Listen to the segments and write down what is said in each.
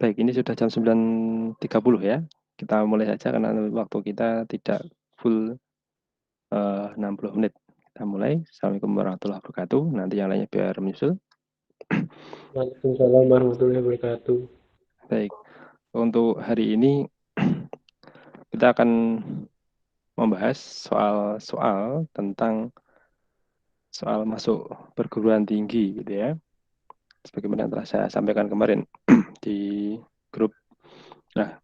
Baik, ini sudah jam 9.30 ya. Kita mulai saja karena waktu kita tidak full 60 menit. Kita mulai. Assalamualaikum warahmatullahi wabarakatuh. Nanti yang lainnya biar menyusul. Waalaikumsalam warahmatullahi wabarakatuh. Baik, untuk hari ini kita akan membahas soal-soal tentang soal masuk perguruan tinggi gitu ya. Sebagaimana yang telah saya sampaikan kemarin di grup. Nah,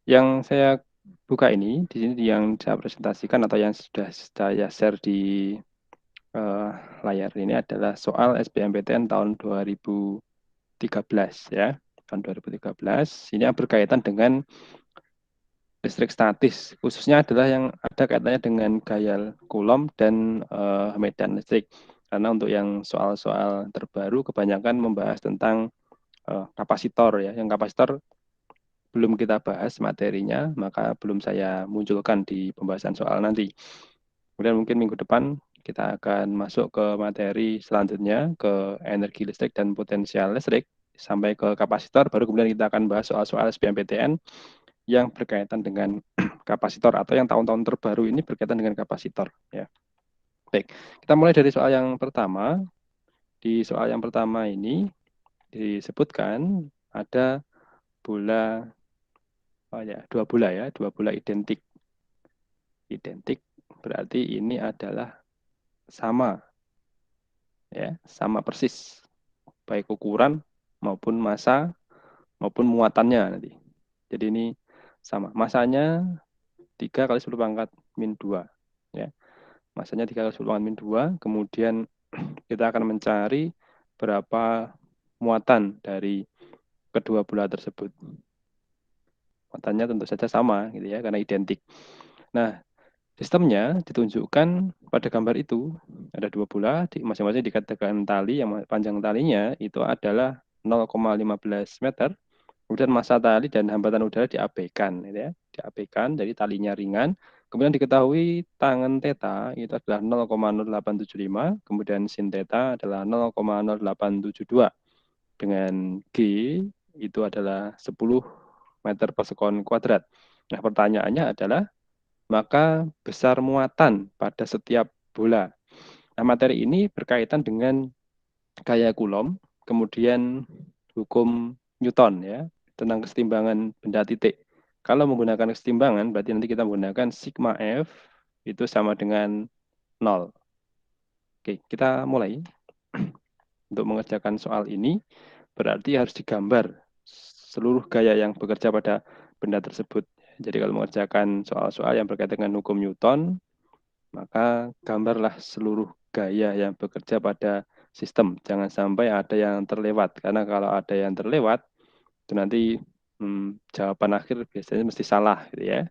yang saya buka ini di sini yang saya presentasikan atau yang sudah saya share di eh, layar ini adalah soal SBMPTN tahun 2013 ya. Tahun 2013 ini yang berkaitan dengan listrik statis, khususnya adalah yang ada kaitannya dengan gaya Coulomb dan medan listrik. Karena untuk yang soal-soal terbaru kebanyakan membahas tentang kapasitor ya. Yang kapasitor belum kita bahas materinya, maka belum saya munculkan di pembahasan soal nanti. Kemudian mungkin minggu depan kita akan masuk ke materi selanjutnya, ke energi listrik dan potensial listrik, sampai ke kapasitor, baru kemudian kita akan bahas soal-soal SBMPTN yang berkaitan dengan kapasitor, atau yang tahun-tahun terbaru ini berkaitan dengan kapasitor. Ya. Baik, kita mulai dari soal yang pertama. Di soal yang pertama ini disebutkan ada bola, dua bola ya, dua bola identik. Identik berarti ini adalah sama ya, sama persis baik ukuran maupun massa maupun muatannya nanti. Jadi ini sama. Masanya 3 kali 10 pangkat min 2 ya. Masanya 3 kali 10 pangkat min 2, kemudian kita akan mencari berapa muatan dari kedua bola tersebut. Muatannya tentu saja sama gitu ya, karena identik. Nah, sistemnya ditunjukkan pada gambar itu. Ada dua bola, masing-masing dikatakan tali, yang panjang talinya itu adalah 0,15 meter. Kemudian massa tali dan hambatan udara diabaikan, gitu ya. Diabaikan, jadi talinya ringan. Kemudian diketahui tangan theta itu adalah 0,0875, kemudian sin theta adalah 0,0872. Dengan G itu adalah 10 meter per sekon kuadrat. Nah, pertanyaannya adalah maka besar muatan pada setiap bola. Nah, materi ini berkaitan dengan gaya Coulomb, kemudian hukum Newton ya, tentang kesetimbangan benda titik. Kalau menggunakan kesetimbangan, berarti nanti kita menggunakan sigma F itu sama dengan 0. Oke, kita mulai. Untuk mengerjakan soal ini, berarti harus digambar seluruh gaya yang bekerja pada benda tersebut. Jadi kalau mengerjakan soal-soal yang berkaitan dengan hukum Newton, maka gambarlah seluruh gaya yang bekerja pada sistem. Jangan sampai ada yang terlewat, karena kalau ada yang terlewat, itu nanti jawaban akhir biasanya mesti salah, gitu ya.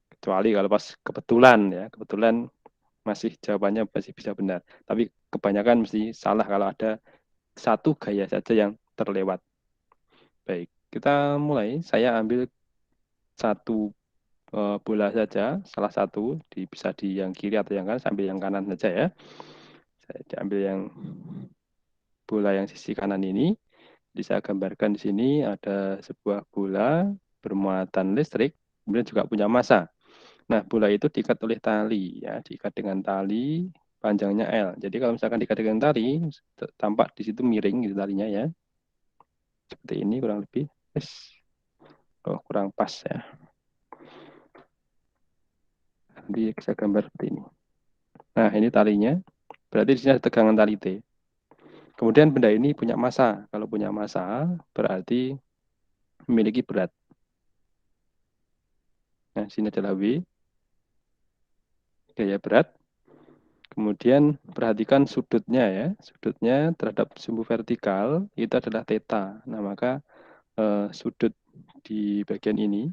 Kecuali kalau pas kebetulan ya, kebetulan masih jawabannya masih bisa benar. Tapi kebanyakan mesti salah kalau ada satu gaya saja yang terlewat. Baik, kita mulai. Saya ambil satu bola saja, salah satu, bisa di yang kiri atau yang kanan, sambil yang kanan saja ya. Saya diambil yang bola yang sisi kanan ini. Jadi saya gambarkan di sini ada sebuah bola bermuatan listrik, kemudian juga punya massa. Nah, bola itu diikat oleh tali, ya, diikat dengan tali panjangnya L. Jadi kalau misalkan diikat dengan tali, tampak di situ miring gitu talinya ya. Seperti ini kurang lebih. Yes. Oh, kurang pas ya. Nanti saya gambar seperti ini. Nah, ini talinya. Berarti di sini ada tegangan tali T. Kemudian benda ini punya massa. Kalau punya massa, berarti memiliki berat. Nah, sini adalah W, gaya berat. Kemudian perhatikan sudutnya ya. Sudutnya terhadap sumbu vertikal itu adalah theta. Nah, maka sudut di bagian ini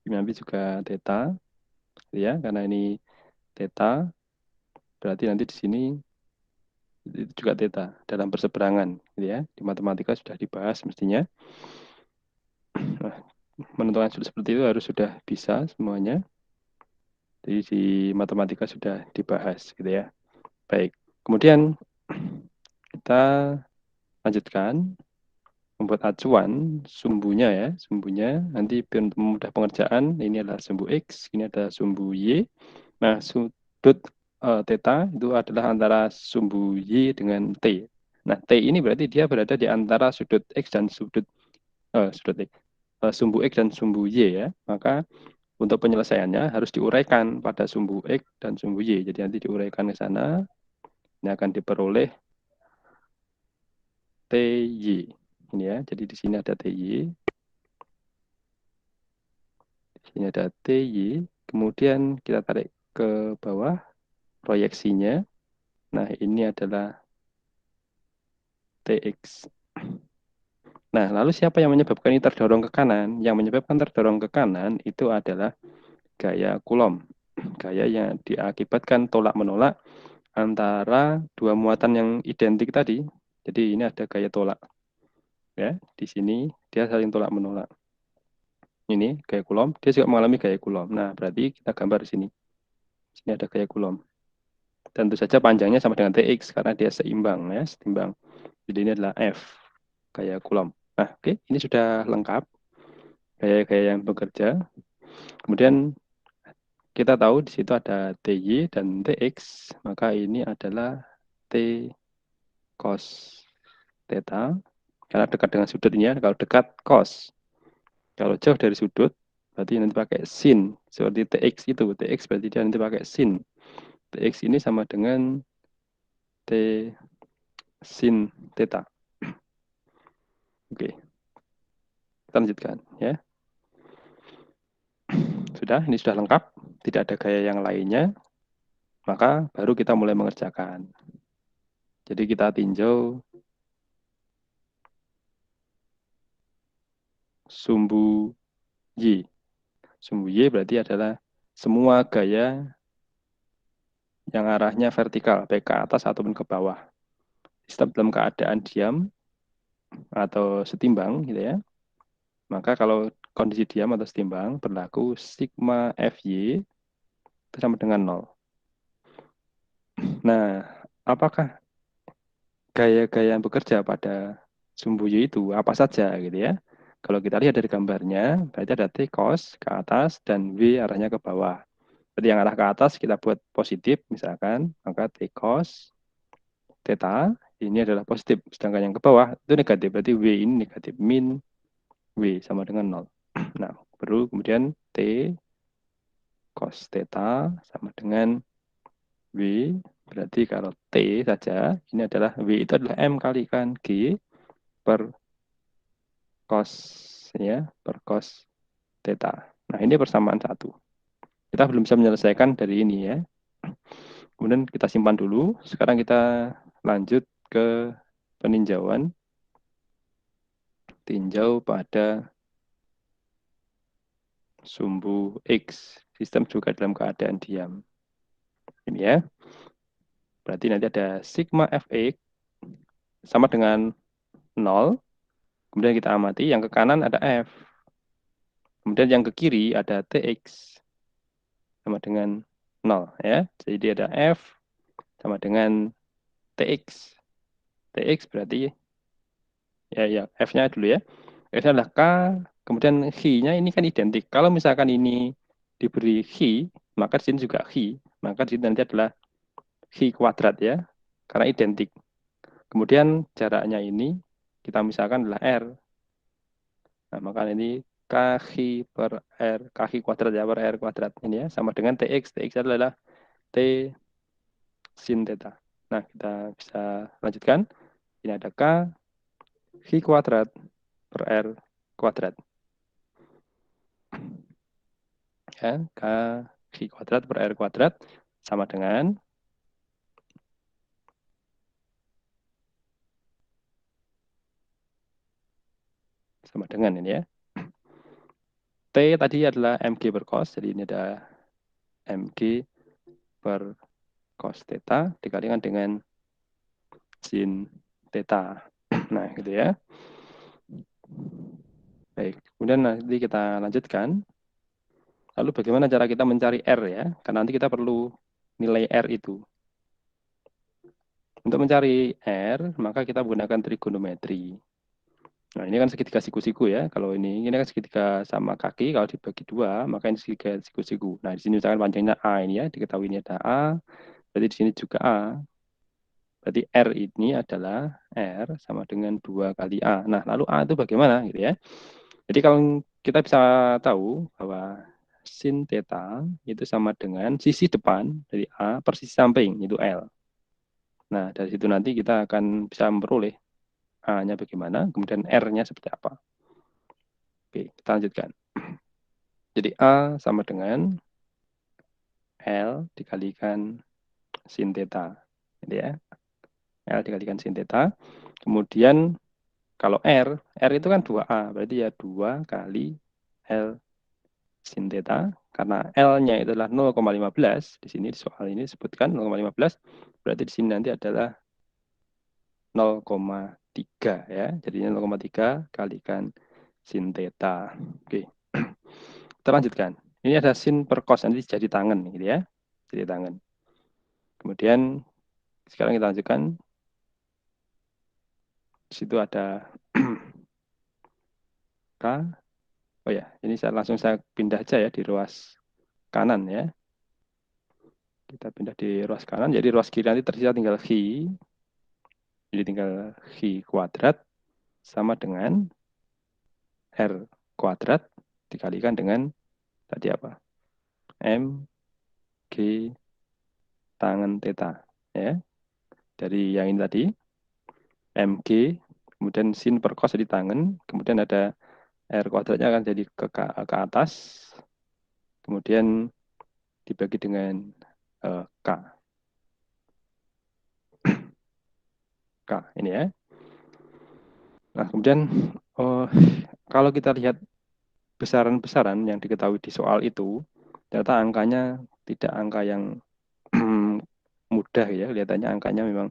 nanti juga theta ya, karena ini theta berarti nanti di sini itu juga theta dalam perseberangan gitu ya. Di matematika sudah dibahas mestinya. Nah, menentukan sudut seperti itu harus sudah bisa semuanya. Jadi di matematika sudah dibahas gitu ya. Baik. Kemudian kita lanjutkan. membuat acuan sumbunya ya, sumbunya nanti biar untuk memudah pengerjaan ini adalah sumbu X, ini adalah sumbu Y. Nah, sudut theta itu adalah antara sumbu Y dengan T. Nah, T ini berarti dia berada di antara sudut X dan sudut X, sumbu X dan sumbu Y ya. Maka untuk penyelesaiannya harus diuraikan pada sumbu X dan sumbu Y. Jadi nanti diuraikan ke sana, ini akan diperoleh TY. Ini ya, jadi di sini ada TY, di sini ada TY, kemudian kita tarik ke bawah proyeksinya. Nah, ini adalah TX. Nah, lalu siapa yang menyebabkan ini terdorong ke kanan? Yang menyebabkan terdorong ke kanan itu adalah gaya Coulomb. Gaya yang diakibatkan tolak-menolak antara dua muatan yang identik tadi. Jadi ini ada gaya tolak. Ya, di sini dia saling tolak-menolak. Ini gaya Coulomb, dia juga mengalami gaya Coulomb. Nah, berarti kita gambar di sini. Sini ada gaya Coulomb. Dan tentu saja panjangnya sama dengan TX karena dia seimbang ya, setimbang. Jadi ini adalah F, gaya Coulomb. Nah, oke, ini sudah lengkap gaya-gaya yang bekerja. Kemudian kita tahu di situ ada TY dan TX, maka ini adalah T cos theta. Karena dekat dengan sudut ini ya, kalau dekat cos. Kalau jauh dari sudut, berarti nanti pakai sin. Seperti TX itu, TX berarti dia nanti pakai sin. TX ini sama dengan T sin theta. Oke, kita lanjutkan ya. Sudah, ini sudah lengkap. Tidak ada gaya yang lainnya. Maka baru kita mulai mengerjakan. Jadi kita tinjau sumbu Y. Sumbu Y berarti adalah semua gaya yang arahnya vertikal, baik ke atas ataupun ke bawah. Sistem dalam keadaan diam atau setimbang gitu ya. Maka kalau kondisi diam atau setimbang berlaku sigma Fy itu sama dengan 0. Nah, apakah gaya-gaya yang bekerja pada sumbu Y itu apa saja gitu ya? Kalau kita lihat dari gambarnya, berarti ada T cos ke atas dan W arahnya ke bawah. Jadi yang arah ke atas kita buat positif misalkan, maka T cos theta ini adalah positif, sedangkan yang ke bawah itu negatif, berarti W ini negatif, min W sama dengan 0. Nah, baru kemudian T cos theta sama dengan W, berarti kalau T saja, ini adalah W itu adalah M kalikan G per cos, ya, per cos theta. Nah, ini persamaan satu. Kita belum bisa menyelesaikan dari ini ya. Kemudian kita simpan dulu. Sekarang kita lanjut ke peninjauan. Tinjau pada sumbu X. Sistem juga dalam keadaan diam. Ini ya. Berarti nanti ada sigma Fx sama dengan 0. Kemudian kita amati yang ke kanan ada F. Kemudian yang ke kiri ada Tx sama dengan 0 ya. Jadi ada F sama dengan Tx. Tx berarti ya F-nya dulu ya. F-nya adalah K, kemudian Xi-nya ini kan identik. Kalau misalkan ini diberi Xi, maka di sini juga Xi. Maka di sini nanti adalah Xi kuadrat ya, karena identik. Kemudian jaraknya ini kita misalkan adalah R. Nah, maka ini Kaki per R, Kaki kuadrat ya, per R kuadrat. Ini ya, sama dengan TX. TX adalah T sin theta. Nah, kita bisa lanjutkan. Ini ada K, Ki kuadrat per R kuadrat. Ya, K, Ki kuadrat per R kuadrat sama dengan ini ya. T tadi adalah mg per cos, jadi ini ada mg per cos theta dikalikan dengan sin theta. Nah, gitu ya. Baik, kemudian nanti kita lanjutkan. Lalu bagaimana cara kita mencari R ya? Karena nanti kita perlu nilai R itu. Untuk mencari R, maka kita menggunakan trigonometri. Nah, ini kan segitiga siku-siku ya. Kalau ini kan segitiga sama kaki, kalau dibagi dua, maka ini segitiga siku-siku. Nah, di sini misalkan panjangnya A ini ya, diketahui ini ada A, berarti di sini juga A. Berarti R ini adalah R sama dengan 2 kali A. Nah, lalu A itu bagaimana gitu ya. Jadi kalau kita bisa tahu bahwa sin theta itu sama dengan sisi depan dari A per sisi samping, itu L. Nah, dari situ nanti kita akan bisa memperoleh A-nya bagaimana, kemudian R-nya seperti apa. Oke, kita lanjutkan. Jadi A sama dengan L dikalikan sin theta. Gitu ya. L dikalikan sin theta. Kemudian kalau R itu kan 2A, berarti ya 2 kali L sin theta. Karena L-nya itu adalah 0,15, di sini di soal ini disebutkan 0,15, berarti di sini nanti adalah 0,3 ya. Jadinya 0,3 kalikan sin theta. Oke. Kita lanjutkan. Ini ada sin per cos, nanti jadi tangan gitu ya. Jadi tangan. Kemudian sekarang kita lanjutkan. Di situ ada K. Oh ya, ini saya pindah aja ya di ruas kanan ya. Kita pindah di ruas kanan, jadi ruas kiri nanti tersisa tinggal Xi. Jadi tinggal Xi kuadrat sama dengan R kuadrat dikalikan dengan tadi apa? M G tangan theta ya. Dari yang ini tadi MG, kemudian sin per cos jadi tangan, kemudian ada R kuadratnya akan jadi ke atas, kemudian dibagi dengan K. K ini ya. Nah, kemudian kalau kita lihat besaran-besaran yang diketahui di soal itu, ternyata angkanya tidak angka yang mudah ya. Kelihatannya angkanya memang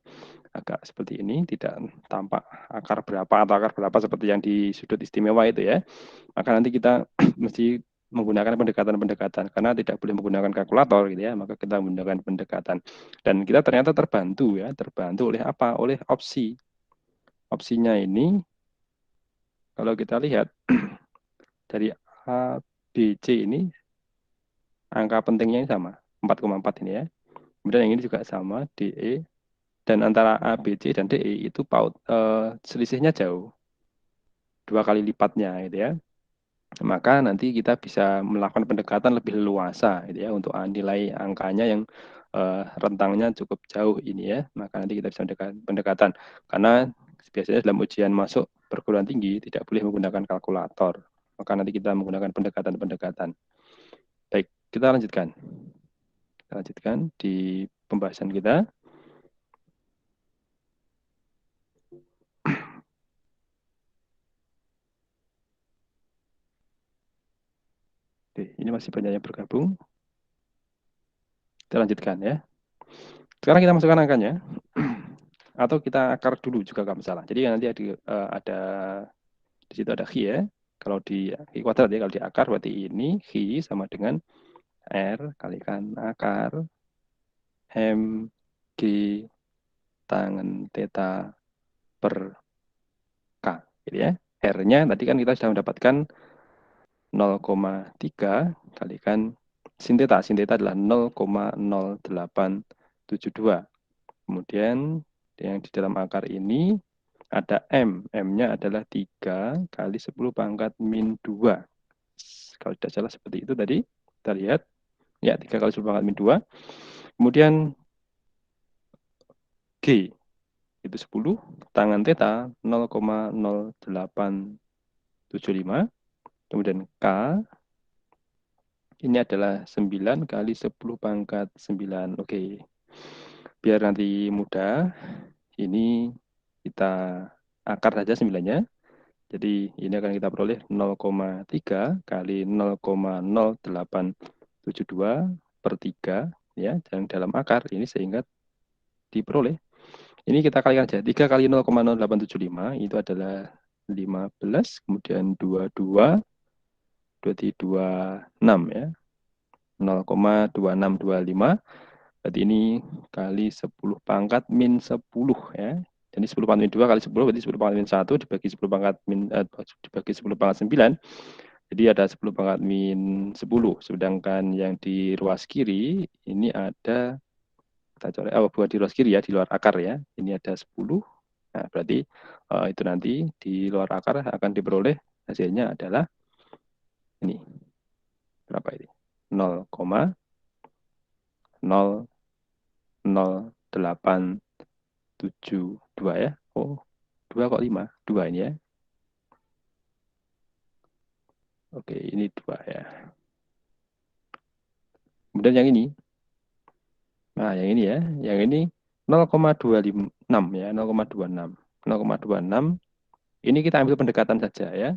agak seperti ini, tidak tampak akar berapa atau akar berapa seperti yang di sudut istimewa itu ya. Maka nanti kita mesti menggunakan pendekatan-pendekatan karena tidak boleh menggunakan kalkulator gitu ya, maka kita menggunakan pendekatan. Dan kita ternyata terbantu ya, terbantu oleh apa? Oleh opsi. Opsinya ini kalau kita lihat dari A, B, C ini angka pentingnya ini sama, 4,4 ini ya. Kemudian yang ini juga sama, DE. Dan antara A, B, C, dan DE itu selisihnya jauh. 2 kali lipatnya gitu ya. Maka nanti kita bisa melakukan pendekatan lebih leluasa gitu ya untuk nilai angkanya yang rentangnya cukup jauh ini ya. Maka nanti kita bisa pendekatan. Karena biasanya dalam ujian masuk perguruan tinggi tidak boleh menggunakan kalkulator. Maka nanti kita menggunakan pendekatan-pendekatan. Baik, kita lanjutkan. Kita lanjutkan di pembahasan kita. Oke, ini masih banyak yang bergabung. Kita lanjutkan ya. Sekarang kita masukkan angkanya. Atau kita akar dulu juga nggak masalah. Jadi nanti ada di situ ada Xi ya. Kalau di Xi kuadrat ya, kalau di akar berarti ini Xi sama dengan R kalikan akar M G tangen theta per K. Gitu ya. R-nya tadi kan kita sudah mendapatkan 0,3 kalikan sin theta. Sin theta adalah 0,0872. Kemudian yang di dalam akar ini ada M. M-nya adalah 3 kali 10 pangkat min 2. Kalau tidak salah seperti itu tadi. Kita lihat. Ya, 3 kali 10 pangkat min 2. Kemudian G itu 10. Tangan theta 0,0875. Kemudian K ini adalah 9 kali 10 pangkat 9. Oke. Biar nanti mudah, ini kita akar saja 9-nya. Jadi ini akan kita peroleh 0,3 kali 0,0872 per 3 ya, dan dalam akar ini sehingga diperoleh. Ini kita kalikan aja. 3 kali 0,0875 itu adalah 15, kemudian 22 berarti 26 ya. 0,2625 berarti ini kali 10 pangkat min 10 ya. Jadi 10 pangkat min 2 kali 10 berarti 10 pangkat min 1 dibagi 10 pangkat min dibagi 10 pangkat 9. Jadi ada 10 pangkat min 10. Sedangkan yang di ruas kiri ini ada, kita coret, bukan di ruas kiri ya, di luar akar ya. Ini ada 10. Nah, berarti itu nanti di luar akar akan diperoleh hasilnya adalah ini. Berapa ini? 0,00872 ya. Oh, 2 kok 5? 2 ini ya. Oke, ini 2 ya. Kemudian yang ini. Nah, yang ini ya. Yang ini 0,26 ya, 0,26. 0,26. Ini kita ambil pendekatan saja ya.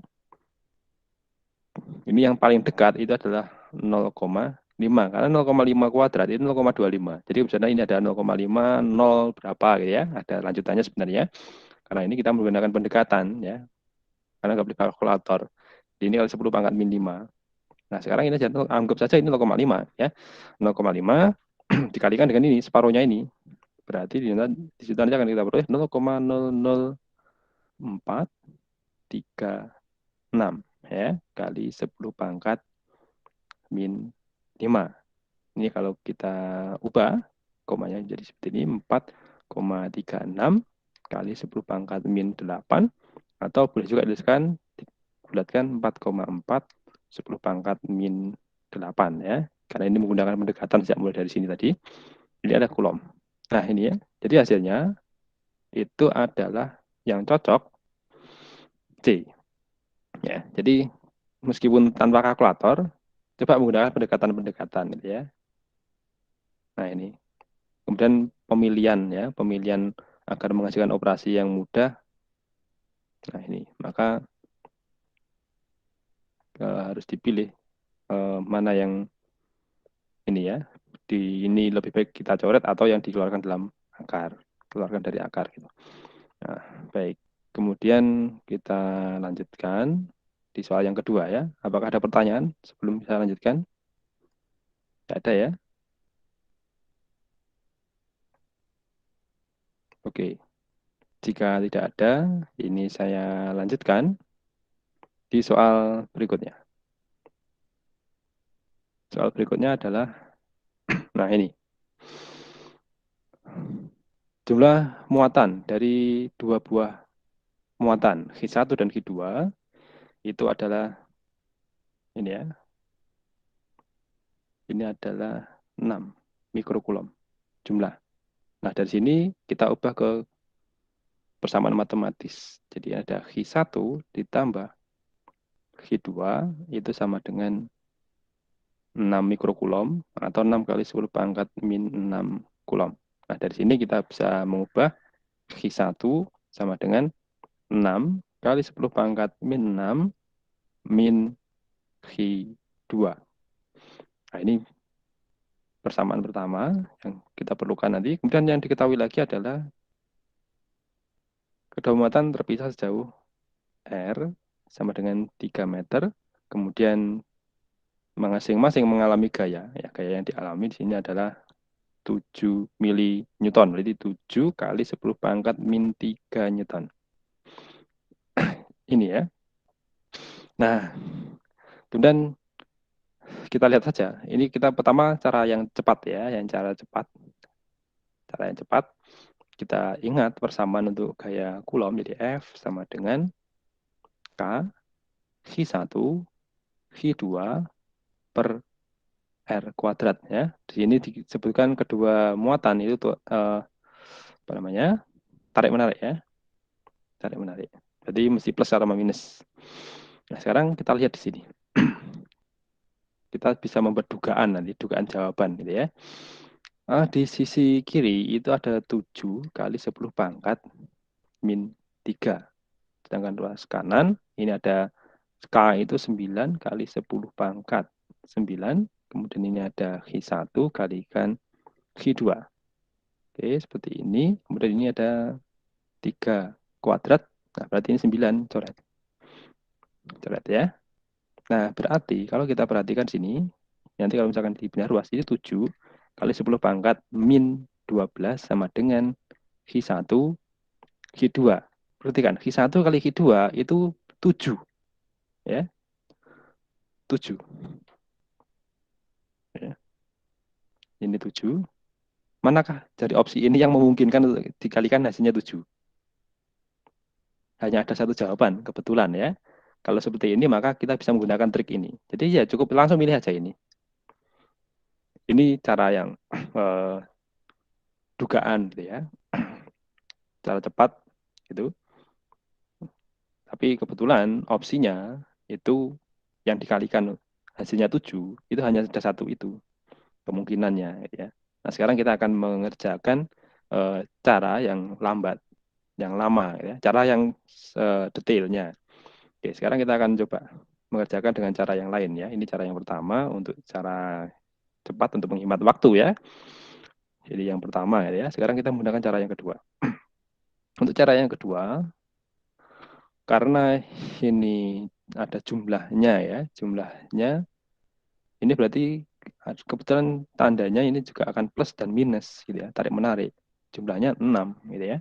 Ini yang paling dekat itu adalah 0,5 karena 0,5 kuadrat itu 0,25. Jadi misalnya ini ada 0,5 0 berapa gitu ya. Ada lanjutannya sebenarnya. Karena ini kita menggunakan pendekatan ya. Karena nggak beli kalkulator. Jadi ini kalau 10 pangkat min 5. Nah, sekarang ini aja anggap saja ini 0,5 ya. 0,5 dikalikan dengan ini separuhnya ini. Berarti di situ nanti akan kita peroleh 0,00436 ya kali 10 pangkat min 5. Ini kalau kita ubah komanya jadi seperti ini 4,36 kali 10 pangkat min 8 atau boleh juga dituliskan bulatkan 4,4 10 pangkat min 8 ya. Karena ini menggunakan pendekatan sejak mulai dari sini tadi. Ini ada kulom. Nah, ini ya. Jadi hasilnya itu adalah yang cocok C. Ya, jadi meskipun tanpa kalkulator, coba menggunakan pendekatan-pendekatan gitu ya. Nah, ini. Kemudian pemilihan ya, pemilihan agar menghasilkan operasi yang mudah. Nah, ini. Maka harus dipilih mana yang ini ya. Ini lebih baik kita coret atau yang dikeluarkan dalam akar, keluarkan dari akar gitu. Nah, baik. Kemudian kita lanjutkan di soal yang kedua ya. Apakah ada pertanyaan sebelum saya lanjutkan? Tidak ada ya? Oke. Jika tidak ada, ini saya lanjutkan di soal berikutnya. Soal berikutnya adalah, nah ini. Jumlah muatan dari dua buah muatan, Q1 dan Q2, itu adalah, ini ya, ini adalah 6 mikrokulom jumlah. Nah, dari sini kita ubah ke persamaan matematis. Jadi ada Q1 ditambah Q2 itu sama dengan 6 mikrokulom atau 6 kali 10 pangkat min 6 kulom. Nah, dari sini kita bisa mengubah Q1 sama dengan 6 kali 10 pangkat min 6 min Q2. Nah, ini persamaan pertama yang kita perlukan nanti. Kemudian yang diketahui lagi adalah kedua muatan terpisah sejauh R sama dengan 3 meter. Kemudian masing-masing mengalami gaya. Ya, gaya yang dialami di sini adalah 7 mili Newton. Berarti 7 kali 10 pangkat min 3 Newton. Ini ya. Nah, kemudian kita lihat saja. Ini kita pertama cara yang cepat ya, yang cara cepat. Cara yang cepat, kita ingat persamaan untuk gaya Coulomb, jadi F sama dengan K, Q1, Q2 per R kuadrat ya. Di sini disebutkan kedua muatan itu apa namanya? Tarik menarik ya. Tarik menarik. Jadi mesti plus atau minus. Nah, sekarang kita lihat di sini. Kita bisa membuat dugaan nanti, dugaan jawaban gitu ya. Di sisi kiri itu ada 7 kali 10 pangkat min 3. Sedangkan ruas kanan ini ada K itu 9 kali 10 pangkat 9. Kemudian ini ada Q1 kalikan Q2. Oke, seperti ini. Kemudian ini ada 3 kuadrat. Nah, berarti ini 9 coret. Coret ya. Nah, berarti kalau kita perhatikan sini, nanti kalau misalkan di bina ruas ini 7 kali 10 pangkat min 12 sama dengan Q1 Q2. Perhatikan, Q1 kali Q2 itu 7. Ya, 7. Ya, ini 7. Manakah dari opsi ini yang memungkinkan untuk dikalikan hasilnya 7? Hanya ada satu jawaban, kebetulan ya. Kalau seperti ini, maka kita bisa menggunakan trik ini. Jadi ya cukup langsung pilih aja ini. Ini cara yang dugaan gitu ya. Cara cepat gitu. Tapi kebetulan opsinya itu yang dikalikan hasilnya 7, itu hanya ada satu itu kemungkinannya ya. Nah, sekarang kita akan mengerjakan cara yang lambat, yang lama ya, cara yang detailnya. Oke, sekarang kita akan coba mengerjakan dengan cara yang lain ya. Ini cara yang pertama untuk cara cepat untuk menghemat waktu ya. Jadi yang pertama ya. Sekarang kita menggunakan cara yang kedua. Untuk cara yang kedua, karena ini ada jumlahnya ya, jumlahnya ini berarti kebetulan tandanya ini juga akan plus dan minus gitu ya, tarik menarik. Jumlahnya 6 gitu ya.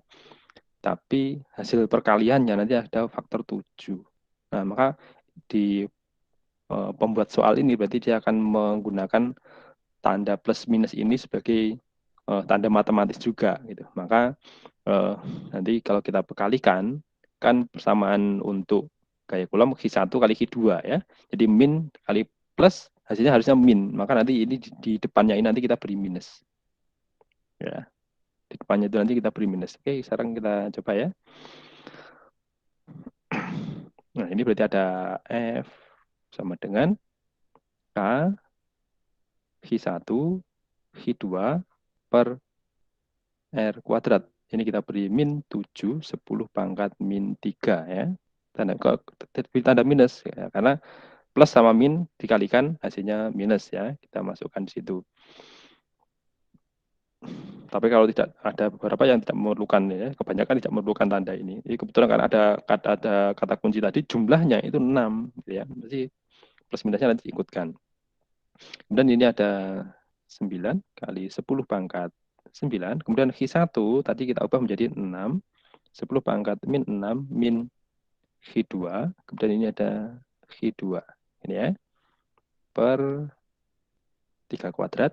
Tapi hasil perkaliannya nanti ada faktor 7. Nah, maka di pembuat soal ini berarti dia akan menggunakan tanda plus minus ini sebagai tanda matematis juga gitu. Maka nanti kalau kita bekalikan kan persamaan untuk gaya Coulomb Q1 kali Q2 ya. Jadi min kali plus hasilnya harusnya min. Maka nanti ini di depannya ini nanti kita beri minus. Ya. Di depannya itu nanti kita beri minus. Oke, sekarang kita coba ya. Nah, ini berarti ada F sama dengan K Q1 Q2 per R kuadrat. Ini kita beri min 7, 10 pangkat min 3 ya. Tanda minus ya, karena plus sama min dikalikan hasilnya minus ya. Kita masukkan di situ. Tapi kalau tidak ada beberapa yang tidak memerlukan ya, kebanyakan tidak memerlukan tanda ini. Jadi kebetulan kan ada kata kunci tadi jumlahnya itu 6 gitu ya. Berarti plus minusnya nanti ikutkan. Kemudian ini ada 9 kali 10 pangkat 9. Kemudian Q1 tadi kita ubah menjadi 6. 10 pangkat min 6 min Q2. Kemudian ini ada Q2. Ini ya. Per 3 kuadrat.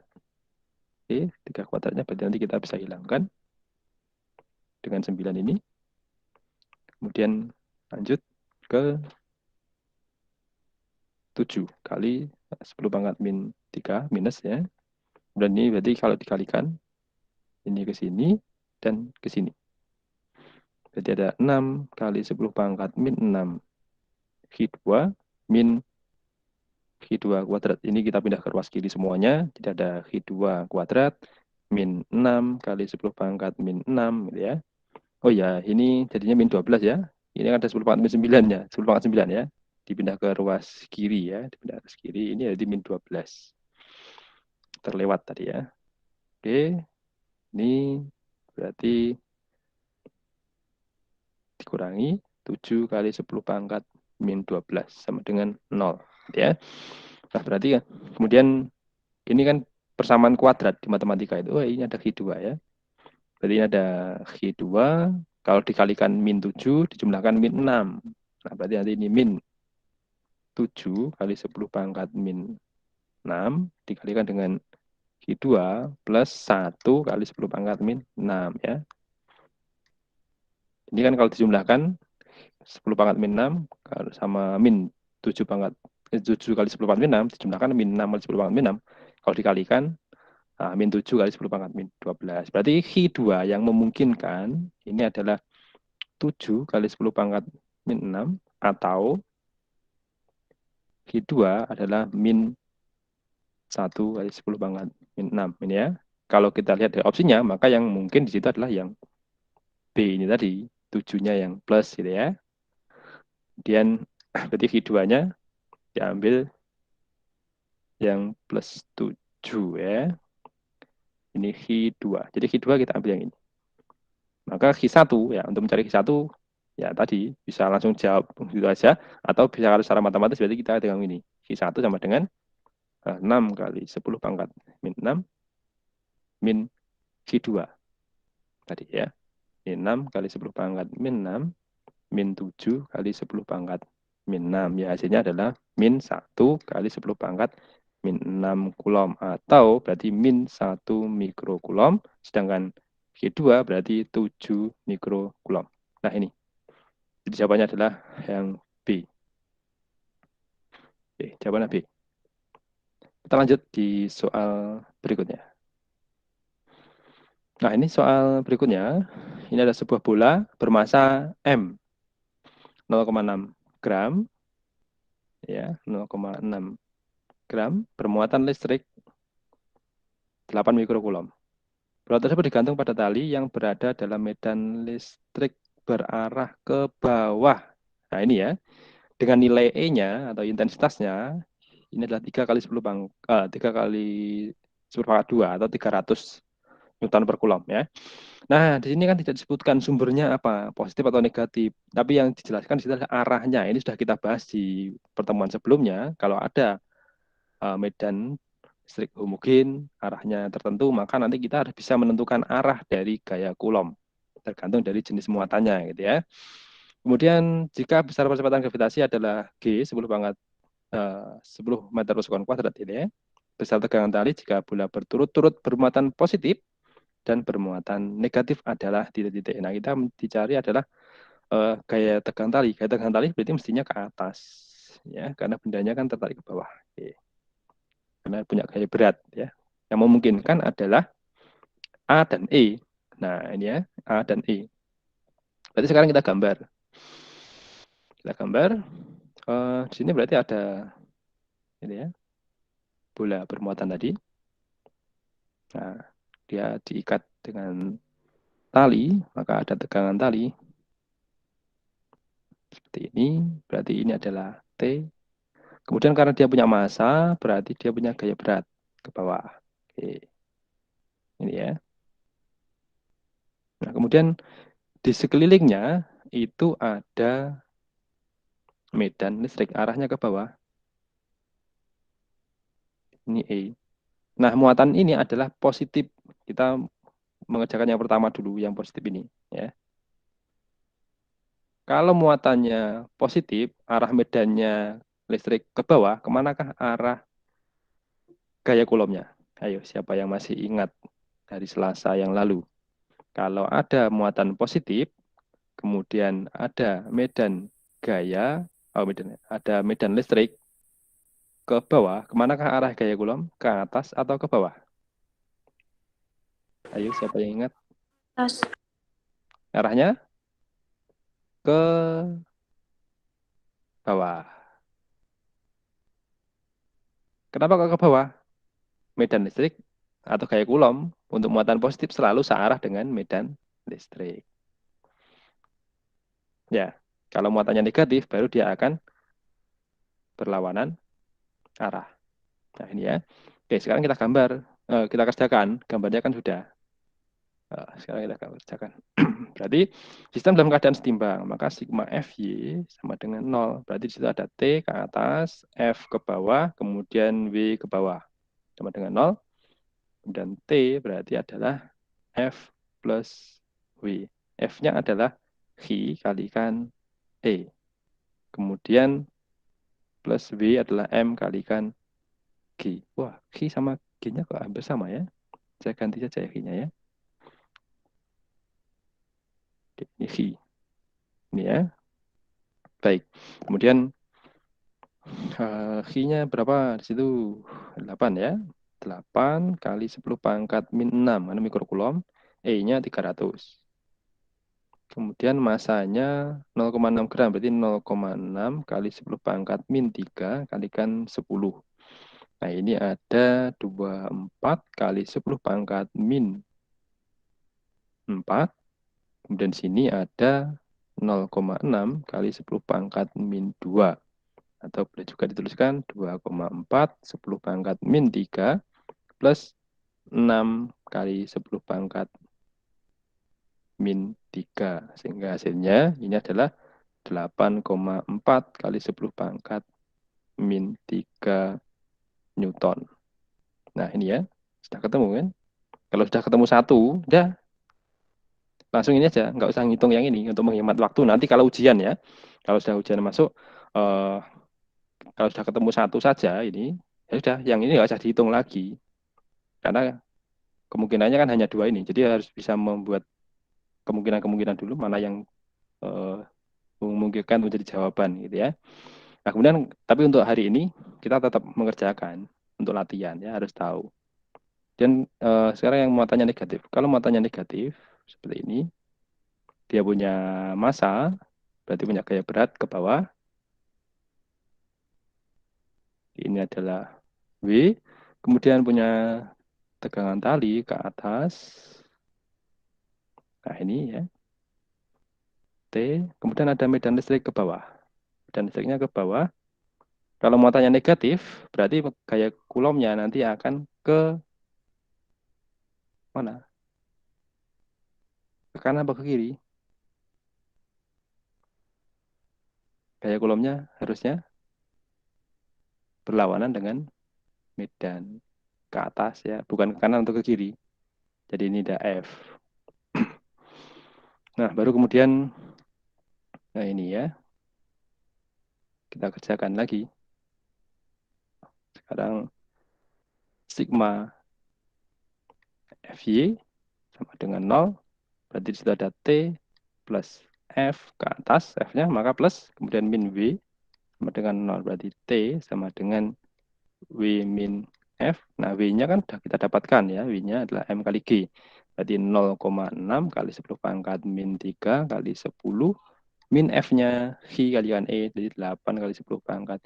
Oke, 3 kuadratnya berarti nanti kita bisa hilangkan dengan 9 ini. Kemudian lanjut ke 7 kali 10 pangkat min 3 minus ya. Kemudian ini berarti kalau dikalikan ini ke sini dan ke sini. Berarti ada 6 kali 10 pangkat min 6 Q2 min Q2 kuadrat. Ini kita pindah ke ruas kiri semuanya. Jadi ada Q2 kuadrat min 6 kali 10 pangkat min 6 gitu ya. Oh ya, ini jadinya min 12 ya. Ini ada 10 pangkat min 9 ya. 10 pangkat 9 ya. Dipindah ke ruas kiri ya. Dipindah ke ruas kiri. Ini jadi min 12. Terlewat tadi ya. Oke. Ini berarti dikurangi 7 kali 10 pangkat min 12 sama dengan 0. Gitu ya. Nah, berarti ya. Kemudian ini kan persamaan kuadrat di matematika itu. Oh, ini ada Q2 ya. Berarti ini ada Q2. Kalau dikalikan min 7, dijumlahkan min 6. Nah, berarti nanti ini min 7 kali 10 pangkat min 6 dikalikan dengan Q2 plus 1 kali 10 pangkat min 6 ya. Ini kan kalau dijumlahkan 10 pangkat min 6 sama min 7 pangkat 7 kali 10 pangkat min 6 dijumlahkan min 6 kali 10 pangkat min 6. Kalau dikalikan min 7 kali 10 pangkat min 12. Berarti Q2 yang memungkinkan ini adalah 7 kali 10 pangkat min 6 atau Q2 adalah min 1 kali 10 pangkat min 6 ini ya. Kalau kita lihat dari opsinya, maka yang mungkin di situ adalah yang B ini tadi, 7-nya yang plus gitu ya. Kemudian berarti Q2-nya diambil yang plus 7 ya. Ini Q2. Jadi Q2 kita ambil yang ini. Maka Q1 ya, untuk mencari Q1 ya tadi bisa langsung jawab gitu aja atau bisa kalau secara matematis berarti kita dengan ini. Q1 sama dengan 6 kali 10 pangkat min 6 min Q2 tadi ya. Min 6 kali 10 pangkat min 6, min 7 kali 10 pangkat min 6. Ya, hasilnya adalah min 1 kali 10 pangkat min 6 kulom. Atau berarti min 1 mikrokulom. Sedangkan G2 berarti 7 mikrokulom. Nah ini. Jadi jawabannya adalah yang B. Oke, jawabannya B. Kita lanjut di soal berikutnya. Nah, ini soal berikutnya. Ini ada sebuah bola bermasa M, 0,6 gram, ya, 0,6 gram, bermuatan listrik 8 mikrokulom. Bola tersebut digantung pada tali yang berada dalam medan listrik berarah ke bawah. Nah, ini ya. Dengan nilai E-nya atau intensitasnya, ini adalah 3 kali 10 3 kali 10 pangkat 2 atau 300 Newton per kulom ya. Nah, di sini kan tidak disebutkan sumbernya apa, positif atau negatif. Tapi yang dijelaskan di sini adalah arahnya. Ini sudah kita bahas di pertemuan sebelumnya. Kalau ada medan listrik homogen, arahnya tertentu, maka nanti kita harus bisa menentukan arah dari gaya Coulomb. Tergantung dari jenis muatannya gitu ya. Kemudian jika besar percepatan gravitasi adalah G, 10 pangkat 10 meter per sekon kuadrat ini ya. Besar tegangan tali jika bola berturut-turut bermuatan positif dan bermuatan negatif adalah titik-titik. Nah, kita dicari adalah gaya tegang tali. Gaya tegang tali berarti mestinya ke atas, ya, karena bendanya kan tertarik ke bawah. Oke. Karena punya gaya berat, ya. Yang memungkinkan adalah A dan E. Nah, ini ya, A dan E. Berarti sekarang kita gambar. Kita gambar. Di sini berarti ada ini ya, bola bermuatan tadi. Nah, dia diikat dengan tali, maka ada tegangan tali seperti ini. Berarti ini adalah T. Kemudian karena dia punya massa, berarti dia punya gaya berat ke bawah. Oke. Ini ya. Nah, kemudian di sekelilingnya itu ada medan listrik arahnya ke bawah. Ini E. Nah, muatan ini adalah positif. Kita mengerjakan yang pertama dulu, yang positif ini. Ya. Kalau muatannya positif, arah medannya listrik ke bawah, kemanakah arah gaya kulomnya? Ayo, siapa yang masih ingat dari Selasa yang lalu? Kalau ada muatan positif, kemudian ada medan gaya, ada medan listrik ke bawah, kemanakah arah gaya kulom? Ke atas atau ke bawah? Ayo, siapa yang ingat? Atas. Arahnya ke bawah. Kenapa kok ke bawah? Medan listrik atau gaya kulom untuk muatan positif selalu searah dengan medan listrik. Ya, kalau muatannya negatif, baru dia akan berlawanan arah. Nah, ini ya. Oke, sekarang kita gambar. Kita kerjakan. Gambarnya kan sudah. Sekarang kita kerjakan. Berarti sistem dalam keadaan setimbang. Maka sigma Fy sama dengan 0. Berarti di situ ada T ke atas, F ke bawah, kemudian W ke bawah. Sama dengan 0. Dan T berarti adalah F plus W. F-nya adalah Xi kalikan E. Kemudian plus W adalah M kalikan G. Wah, Xi sama G-nya kok hampir sama ya. Saya ganti saja ya Xi-nya ya. Ini Xi. Ini ya. Baik. Kemudian Xi-nya berapa di situ? 8 ya. 8 kali 10 pangkat min 6. Karena mikrokulom. E-nya 300. Kemudian masanya 0,6 gram. Berarti 0,6 kali 10 pangkat min 3 kalikan 10. Nah, ini ada 24 kali 10 pangkat min 4. Kemudian sini ada 0,6 kali 10 pangkat min 2. Atau boleh juga dituliskan 2,4 10 pangkat min 3 plus 6 kali 10 pangkat min 3. Sehingga hasilnya ini adalah 8,4 kali 10 pangkat min 3 Newton. Nah, ini ya. Sudah ketemu kan? Kalau sudah ketemu satu, udah langsung ini aja, nggak usah ngitung yang ini untuk menghemat waktu. Nanti kalau ujian ya, kalau sudah ujian masuk, kalau sudah ketemu satu saja ini, ya sudah, yang ini nggak usah dihitung lagi. Karena kemungkinannya kan hanya dua ini. Jadi harus bisa membuat kemungkinan-kemungkinan dulu mana yang eh, memungkinkan menjadi jawaban gitu ya. Nah kemudian, tapi untuk hari ini kita tetap mengerjakan untuk latihan ya, harus tahu. Dan sekarang yang muatannya negatif. Kalau muatannya negatif seperti ini, dia punya massa, berarti punya gaya berat ke bawah. Ini adalah W. Kemudian punya tegangan tali ke atas. Nah ini ya, T. Kemudian ada medan listrik ke bawah. Medan listriknya ke bawah. Kalau muatannya negatif, berarti gaya kulomnya nanti akan ke mana? Ke kanan atau ke kiri? Gaya kulomnya harusnya berlawanan dengan medan ke atas ya, bukan ke kanan atau ke kiri. Jadi ini ada F. Nah, baru kemudian, nah ini ya, kita kerjakan lagi. Sekarang sigma Fy sama dengan 0, berarti di situ ada T plus F ke atas, F-nya, maka plus, kemudian min W sama dengan 0, berarti T sama dengan W min F. Nah, W-nya kan sudah kita dapatkan ya, W-nya adalah M kali G. Berarti 0,6 kali 10 pangkat min 3 kali 10, min F-nya G kalikan E, jadi 8 kali 10 pangkat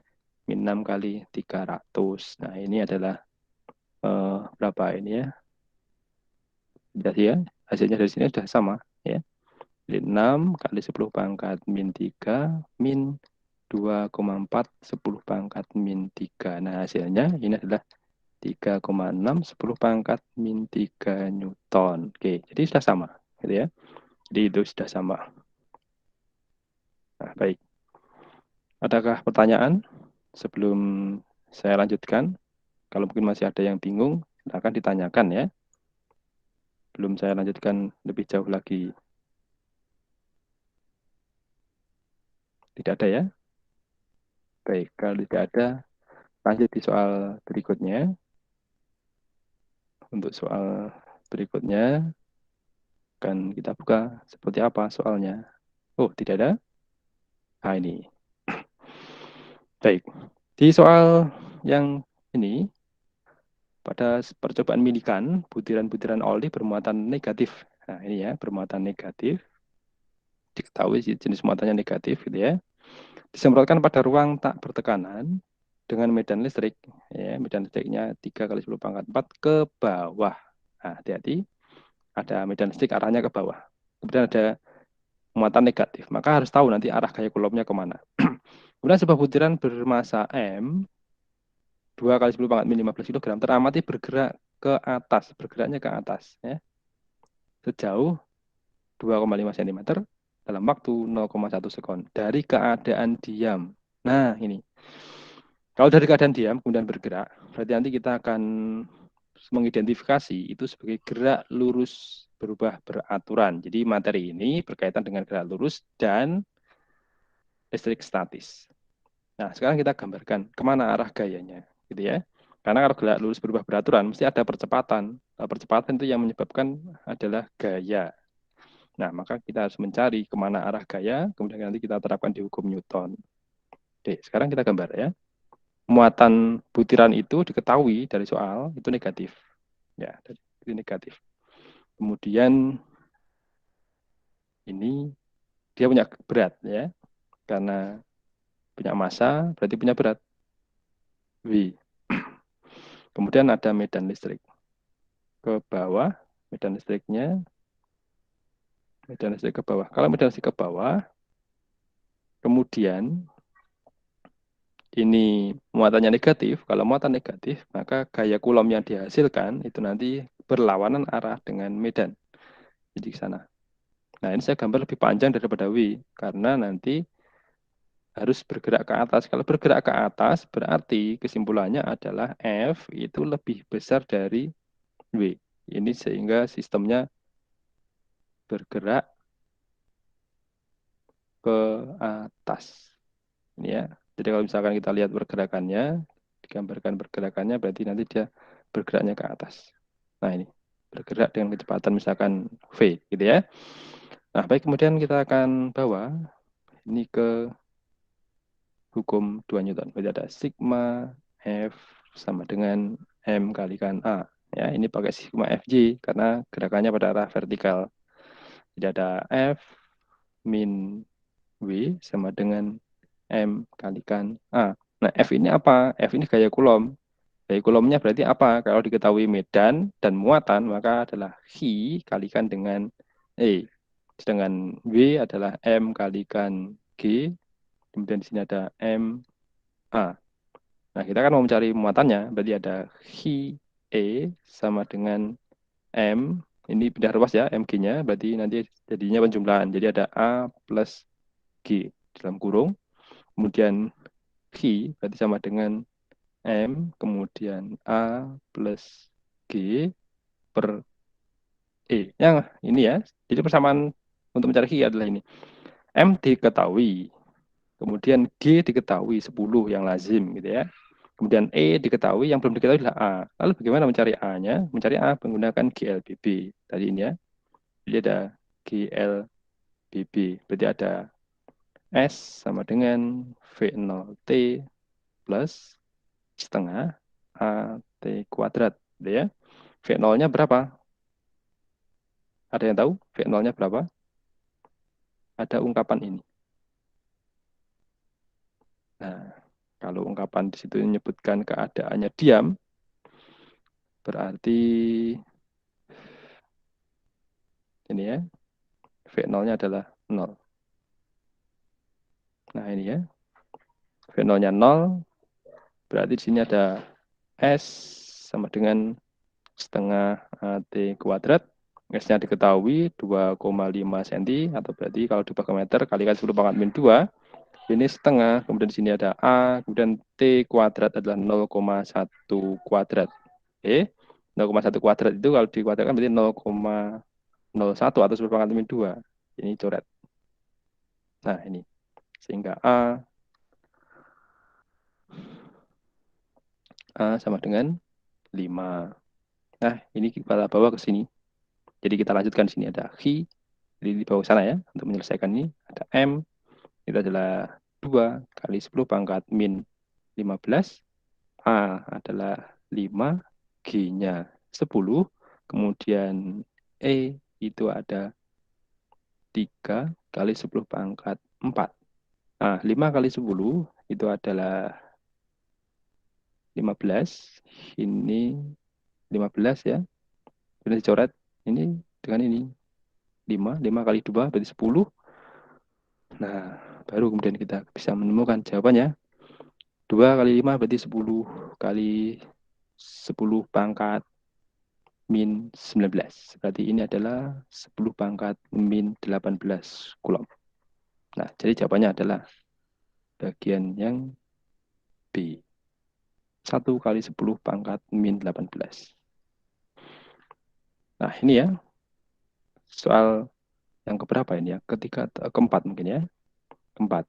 min 6 kali 300. Nah, ini adalah berapa ini ya? Jadi ya, hasilnya dari sini sudah sama ya. Jadi 6 kali 10 pangkat min 3 min 2,4 10 pangkat min 3. Nah, hasilnya ini adalah 3,6 10 pangkat min 3 Newton. Oke, jadi sudah sama gitu ya. Jadi itu sudah sama. Nah, baik. Adakah pertanyaan sebelum saya lanjutkan? Kalau mungkin masih ada yang bingung, silakan ditanyakan ya. Belum saya lanjutkan lebih jauh lagi. Tidak ada ya? Baik, kalau tidak ada, lanjut di soal berikutnya. Untuk soal berikutnya, akan kita buka seperti apa soalnya. Oh, tidak ada? Nah, ini. Baik, di soal yang ini, pada percobaan milikan, butiran-butiran oli bermuatan negatif. Nah, ini ya, bermuatan negatif. Diketahui jenis muatannya negatif gitu ya. Disemprotkan pada ruang tak bertekanan dengan medan listrik. Ya, medan listriknya 3 kali 10 pangkat 4 ke bawah. Nah, hati-hati, ada medan listrik arahnya ke bawah. Kemudian ada muatan negatif. Maka harus tahu nanti arah gaya kulomnya kemana. Kemudian sebuah butiran bermassa M 2 kali 10 pangkat min 15 kg teramati bergerak ke atas. Bergeraknya ke atas. Ya. Sejauh 2,5 cm dalam waktu 0,1 sekon dari keadaan diam. Nah, ini. Kalau dari keadaan diam kemudian bergerak, berarti nanti kita akan mengidentifikasi itu sebagai gerak lurus berubah beraturan. Jadi materi ini berkaitan dengan gerak lurus dan listrik statis. Nah, sekarang kita gambarkan kemana arah gayanya, gitu ya. Karena kalau gerak lurus berubah beraturan, mesti ada percepatan. Percepatan itu yang menyebabkan adalah gaya. Nah, maka kita harus mencari kemana arah gaya, kemudian nanti kita terapkan di hukum Newton. Oke, sekarang kita gambar ya. Muatan butiran itu diketahui dari soal, itu negatif. Ya, itu negatif. Kemudian ini dia punya berat ya, karena punya massa berarti punya berat V. Kemudian ada medan listrik ke bawah, medan listrik ke bawah. Kalau medan listrik ke bawah, kemudian ini muatannya negatif. Kalau muatan negatif, maka gaya kulom yang dihasilkan itu nanti berlawanan arah dengan medan. Jadi ke sana. Nah, ini saya gambar lebih panjang daripada W, karena nanti harus bergerak ke atas. Kalau bergerak ke atas, berarti kesimpulannya adalah F itu lebih besar dari W. Ini sehingga sistemnya bergerak ke atas. Ini ya. Jadi kalau misalkan kita lihat pergerakannya, digambarkan pergerakannya, berarti nanti dia bergeraknya ke atas. Nah ini, bergerak dengan kecepatan misalkan V, gitu ya. Nah baik, kemudian kita akan bawa ini ke hukum 2 Newton. Berarti ada sigma F sama dengan M kalikan A. Ya, ini pakai sigma Fg karena gerakannya pada arah vertikal. Jadi ada F min W sama dengan M kalikan A. Nah, F ini apa? F ini gaya Coulomb. Gaya Coulombnya berarti apa? Kalau diketahui medan dan muatan, maka adalah Hi kalikan dengan E. Sedangkan W adalah M kalikan G. Kemudian di sini ada M A. Nah, kita kan mau mencari muatannya, berarti ada Hi E sama dengan M. Ini pindah ruas ya, MG-nya, berarti nanti jadinya penjumlahan. Jadi ada A plus G dalam kurung. Kemudian Hi berarti sama dengan M, kemudian A plus G per E. Yang ini ya, jadi persamaan untuk mencari Hi adalah ini. M diketahui, kemudian G diketahui 10 yang lazim gitu ya. Kemudian E diketahui, yang belum diketahui adalah A. Lalu bagaimana mencari A-nya? Mencari A menggunakan GLBB tadi ini ya. Jadi ada GLBB, berarti ada S sama dengan V0T plus setengah AT kuadrat. Gitu ya. V0-nya berapa? Ada yang tahu V0-nya berapa? Ada ungkapan ini. Nah, kalau ungkapan di situ menyebutkan keadaannya diam, berarti ini ya, V0-nya adalah 0. Nah, ini ya, V0-nya 0, berarti di sini ada S sama dengan setengah AT kuadrat. S-nya diketahui 2,5 cm, atau berarti kalau diubah ke meter, kalikan 10 pangkat min 2, ini setengah, kemudian di sini ada A, kemudian T kuadrat adalah 0,1 kuadrat. Oke, 0,1 kuadrat itu kalau dikuadratkan berarti 0,01 atau 10 pangkat min 2. Ini coret. Nah, ini. Sehingga A sama dengan 5. Nah, ini kita bawa ke sini. Jadi kita lanjutkan di sini ada Hi, jadi di bawah sana ya, untuk menyelesaikan ini. Ada M, itu adalah 2 kali 10 pangkat min 15. A adalah 5, G-nya 10, kemudian E itu ada 3 kali 10 pangkat 4. Nah, 5 kali 10 itu adalah 15. Ini 15 ya. Sudah dicoret. Ini dengan ini. 5 kali 2 berarti 10. Nah, baru kemudian kita bisa menemukan jawabannya. 2 kali 5 berarti 10 kali 10 pangkat min 19. Berarti ini adalah 10 pangkat min 18 Coulomb. Nah, jadi jawabannya adalah bagian yang B. 1 kali 10 pangkat min 18. Nah, ini ya. Soal yang keberapa ini ya? Ketiga, keempat mungkin ya. Keempat.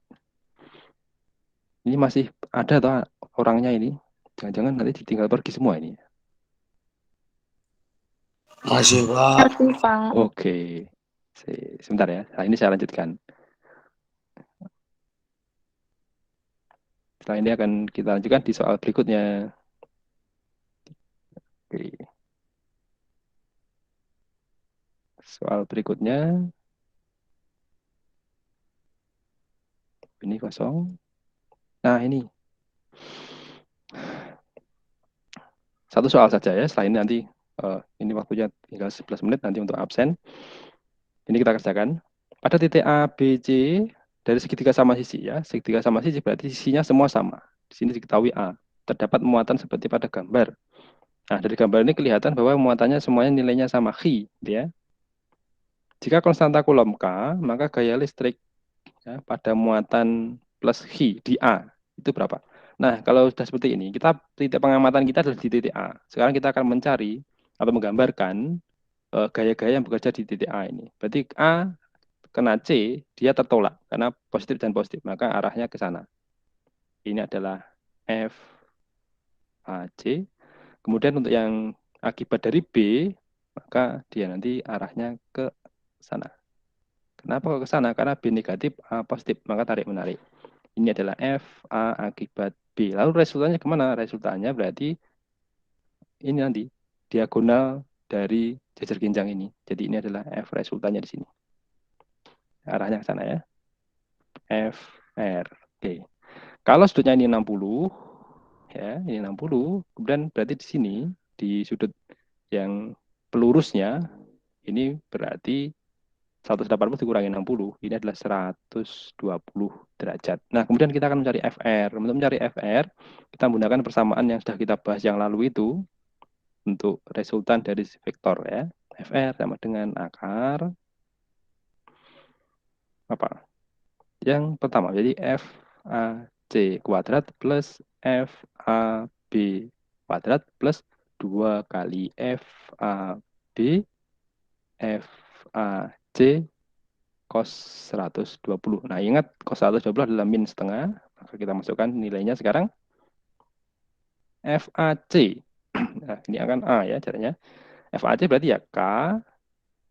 Ini masih ada atau orangnya ini? Jangan-jangan nanti ditinggal pergi semua ini. Masih, Pak. Masih, Pak. Oke. Sebentar ya. Nah, ini saya lanjutkan. Setelah ini akan kita lanjutkan di soal berikutnya. Oke. Soal berikutnya. Ini kosong. Nah, ini. Satu soal saja ya. Setelah ini nanti, ini waktunya tinggal 11 menit nanti untuk absen. Ini kita kerjakan. Pada titik A, B, C, dari segitiga sama sisi ya. Segitiga sama sisi berarti sisinya semua sama. Di sini diketahui A. Terdapat muatan seperti pada gambar. Nah, dari gambar ini kelihatan bahwa muatannya semuanya nilainya sama Chi, ya. Jika konstanta Coulomb K, maka gaya listrik ya, pada muatan plus Chi di A itu berapa? Nah, kalau sudah seperti ini, kita titik pengamatan kita adalah di titik A. Sekarang kita akan mencari atau menggambarkan gaya-gaya yang bekerja di titik A ini. Berarti A kena C, dia tertolak karena positif dan positif, maka arahnya ke sana. Ini adalah F, A, C. Kemudian untuk yang akibat dari B, maka dia nanti arahnya ke sana. Kenapa kok ke sana? Karena B negatif, A positif, maka tarik menarik. Ini adalah F, A akibat B. Lalu resultannya kemana? Resultannya berarti ini nanti diagonal dari jajar ginjang ini. Jadi ini adalah F resultannya di sini. Arahnya ke sana ya. F, R. Oke. Kalau sudutnya ini 60, ya, ini 60, kemudian berarti di sini, di sudut yang pelurusnya, ini berarti 180 dikurangi 60, ini adalah 120 derajat. Nah, kemudian kita akan mencari FR. Untuk mencari FR, kita menggunakan persamaan yang sudah kita bahas yang lalu itu, untuk resultan dari vektor ya. FR sama dengan akar, apa? Yang pertama, jadi FAC kuadrat plus FAB kuadrat plus 2 kali FAB FAC cos 120. Nah, ingat cos 120 adalah min setengah. Maka kita masukkan nilainya sekarang. FAC. Nah, ini akan A ya caranya. FAC berarti ya K,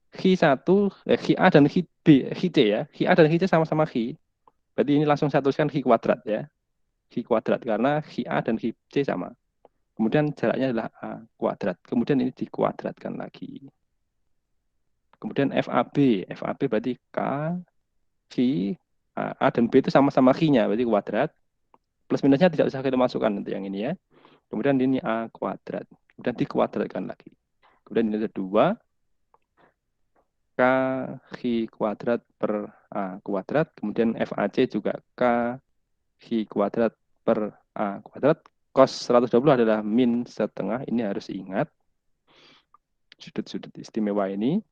Xi1, Xi A dan Xi B, Xi C ya. Xi A dan Xi C sama-sama Xi. Berarti ini langsung saya tuliskan Xi kuadrat ya. Xi kuadrat karena Xi A dan Xi C sama. Kemudian jaraknya adalah A kuadrat. Kemudian ini dikuadratkan lagi. Kemudian FAB. FAB berarti K, Xi, A dan B itu sama-sama Xi-nya, berarti kuadrat. Plus minusnya tidak usah kita masukkan untuk yang ini ya. Kemudian ini A kuadrat. Kemudian dikuadratkan lagi. Kemudian ini ada 2 K Xi kuadrat per A kuadrat. Kemudian FAC juga K Xi kuadrat per A kuadrat. Cos 120 adalah min setengah. Ini harus ingat sudut-sudut istimewa ini.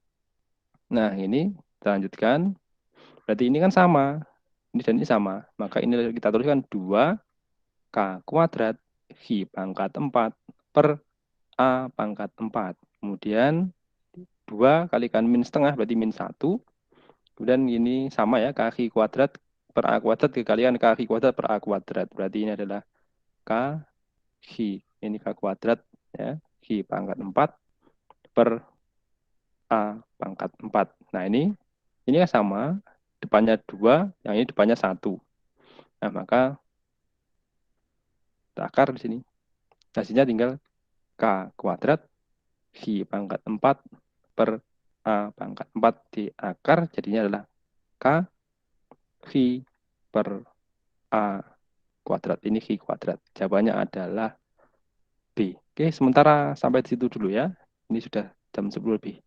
Nah, ini kita lanjutkan. Berarti ini kan sama. Ini dan ini sama. Maka ini kita tuliskan 2 K kuadrat Xi pangkat 4 per A pangkat 4. Kemudian 2 kalikan min setengah berarti min 1. Kemudian ini sama ya, kaki kuadrat per A kuadrat dikalikan kaki kuadrat per A kuadrat. Berarti ini adalah K Xi. Ini K kuadrat ya, Xi pangkat 4 per A pangkat 4. Nah, ini kan sama, depannya 2, yang ini depannya 1. Nah, maka akar di sini. Hasilnya tinggal K kuadrat Xi pangkat 4 per A pangkat 4 di akar, jadinya adalah K Xi per A kuadrat. Ini Xi kuadrat. Jawabannya adalah B. Oke, sementara sampai di situ dulu ya. Ini sudah jam 10 lebih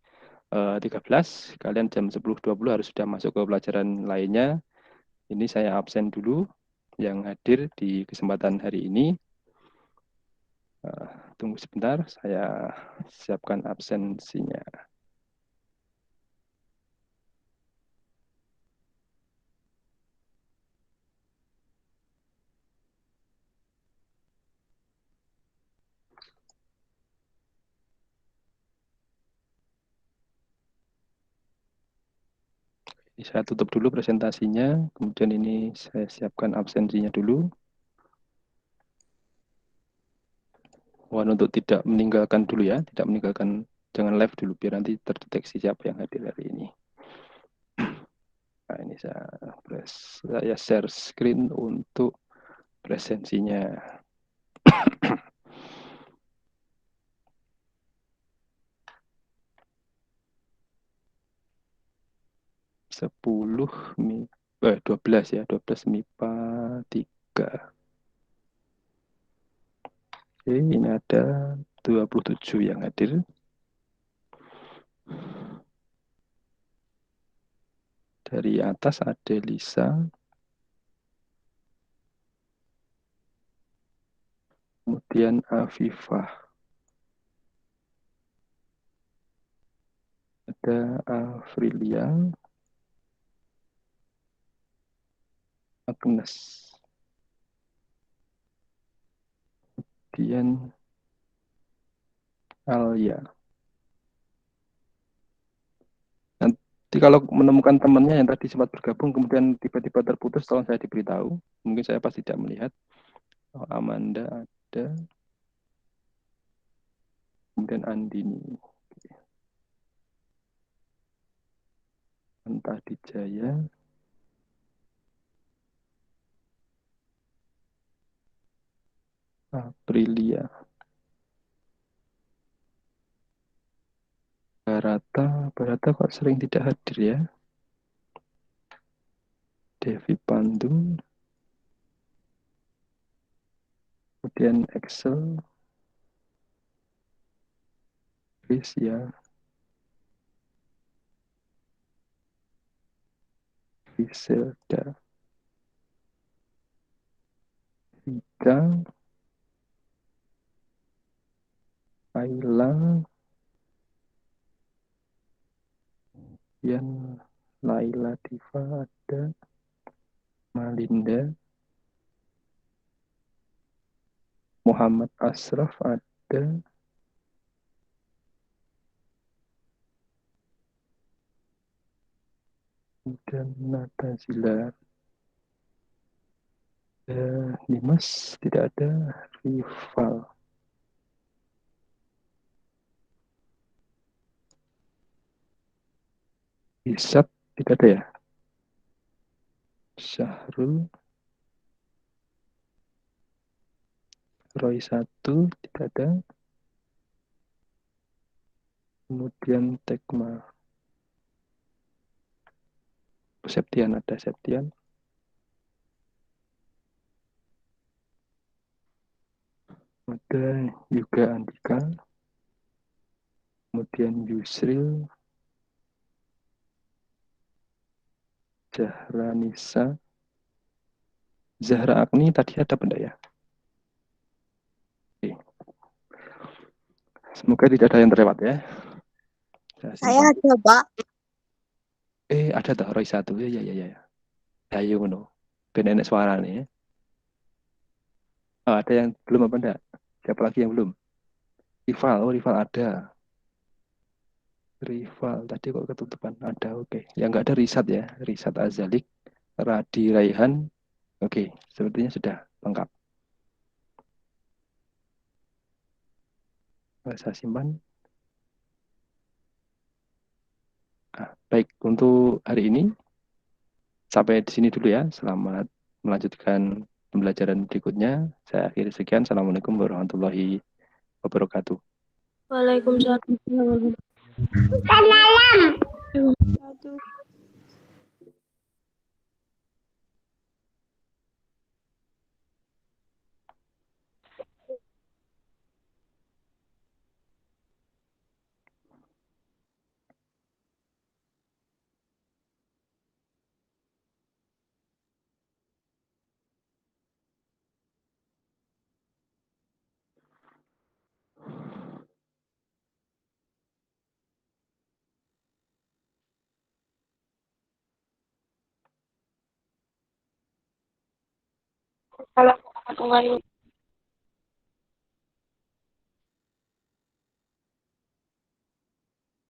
13. Kalian jam 10.20 harus sudah masuk ke pelajaran lainnya. Ini saya absen dulu yang hadir di kesempatan hari ini. Tunggu sebentar, saya siapkan absensinya. Ini saya tutup dulu presentasinya, kemudian ini saya siapkan absensinya dulu. Mohon untuk tidak meninggalkan dulu ya, tidak meninggalkan, jangan live dulu biar nanti terdeteksi siapa yang hadir hari ini. Nah, ini saya share screen untuk presensinya. 12 ya, 12 MIPA 3. Oke, ini ada 27 yang hadir. Dari atas ada Lisa, kemudian Afifah, ada Afrilia, Agnes, kemudian Alia. Jadi kalau menemukan temannya yang tadi sempat bergabung kemudian tiba-tiba terputus, tolong saya diberitahu. Mungkin saya pas tidak melihat. Oh, Amanda ada, kemudian Andini, entah Dijaya, Aprilia, Barata kok sering tidak hadir ya. Devi Pandu, kemudian Excel, Gracia, Griselda, Vika, Ayla, Yan, Laila Diva ada, Malinda, Muhammad Asraf ada, dan Natazila. Dimas tidak ada, Rival, Isat tidak ada ya, Syahrul, Roy 1 tidak ada, kemudian Tekma, Septian ada, Septian, ada juga Andika, kemudian Yusril, Zahra Nisa, Zahra Agni tadi ada benda ya. Oke. Semoga tidak ada yang terlewat ya. Saya ada, Pak. Ada toh Roy 1 ya ya ya ya. Ayo ngono. Ben enek suara nih ya. Oh, ada yang belum apa enggak? Siapa lagi yang belum? Rival, oh Rival ada. Rival tadi kok ketutupan ada, oke. Yang enggak ada Risat ya, Risat Azalik, Radi Raihan. Oke, sepertinya sudah lengkap. Saya simpan. Baik, untuk hari ini sampai di sini dulu ya. Selamat melanjutkan pembelajaran berikutnya. Saya akhiri sekian. Assalamualaikum warahmatullahi wabarakatuh. Waalaikumsalam warahmatullahi wabarakatuh. Kalau